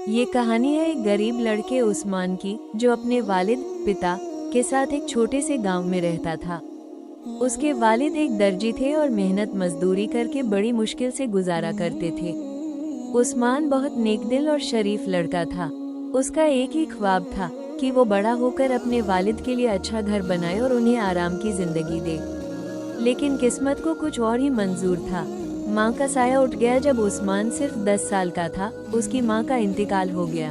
ये कहानी है एक गरीब लड़के उस्मान की, जो अपने वालिद पिता के साथ एक छोटे से गांव में रहता था। उसके वालिद एक दर्जी थे और मेहनत मजदूरी करके बड़ी मुश्किल से गुजारा करते थे। उस्मान बहुत नेकदिल और शरीफ लड़का था। उसका एक ही ख्वाब था कि वो बड़ा होकर अपने वालिद के लिए अच्छा घर बनाए और उन्हें आराम की जिंदगी दे। लेकिन किस्मत को कुछ और ही मंजूर था। माँ का साया उठ गया जब उस्मान सिर्फ 10 साल का था। उसकी माँ का इंतकाल हो गया।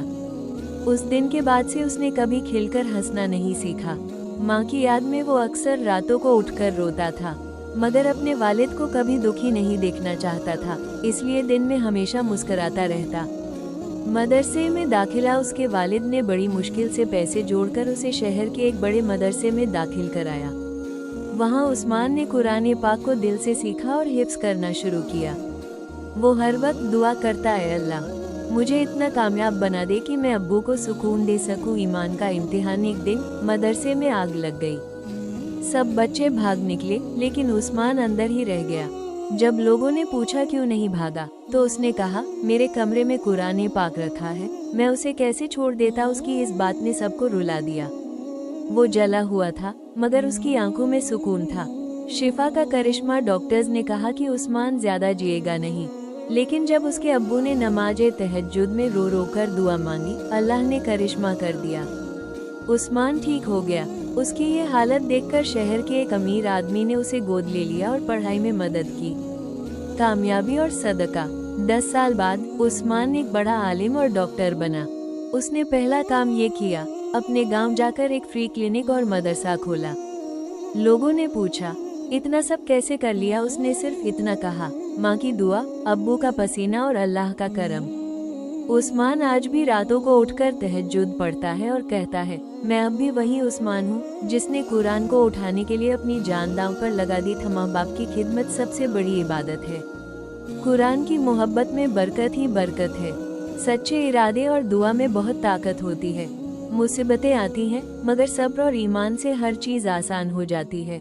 उस दिन के बाद से उसने कभी खिलकर हंसना नहीं सीखा। माँ की याद में वो अक्सर रातों को उठकर रोता था, मगर अपने वालिद को कभी दुखी नहीं देखना चाहता था, इसलिए दिन में हमेशा मुस्कुराता रहता। मदरसे में दाखिला उसके वालिद ने बड़ी मुश्किल से पैसे जोड़कर उसे शहर के एक बड़े मदरसे में दाखिल कराया। वहाँ उस्मान ने कुरान पाक को दिल से सीखा और हिफ्ज करना शुरू किया। वो हर वक्त दुआ करता है, अल्लाह मुझे इतना कामयाब बना दे कि मैं अब्बू को सुकून दे सकूं। ईमान का इम्तिहान एक दिन मदरसे में आग लग गई। सब बच्चे भाग निकले, लेकिन उस्मान अंदर ही रह गया। जब लोगों ने पूछा क्यों नहीं भागा, तो उसने कहा, मेरे कमरे में कुरान पाक रखा है, मैं उसे कैसे छोड़ देता। उसकी इस बात ने सबको रुला दिया। वो जला हुआ था, मगर उसकी आंखों में सुकून था। शिफा का करिश्मा। डॉक्टर्स ने कहा कि उस्मान ज्यादा जिएगा नहीं, लेकिन जब उसके अब्बू ने नमाज़े तहज्जुद में रो रो कर दुआ मांगी, अल्लाह ने करिश्मा कर दिया। उस्मान ठीक हो गया। उसकी ये हालत देखकर शहर के एक अमीर आदमी ने उसे गोद ले लिया और पढ़ाई में मदद की। कामयाबी और सदका। 10 साल बाद उस्मान एक बड़ा आलिम और डॉक्टर बना। उसने पहला काम ये किया, अपने गांव जाकर एक फ्री क्लिनिक और मदरसा खोला। लोगों ने पूछा, इतना सब कैसे कर लिया? उसने सिर्फ इतना कहा, माँ की दुआ, अब्बू का पसीना और अल्लाह का करम। उस्मान आज भी रातों को उठकर तहज्जुद पढ़ता है और कहता है, मैं अब भी वही उस्मान हूँ जिसने कुरान को उठाने के लिए अपनी जान दांव पर लगा दी था। माँ बाप की खिदमत सबसे बड़ी इबादत है। कुरान की मोहब्बत में बरकत ही बरकत है। सच्चे इरादे और दुआ में बहुत ताकत होती है। मुसीबतें आती हैं, मगर सब्र और ईमान से हर चीज आसान हो जाती है।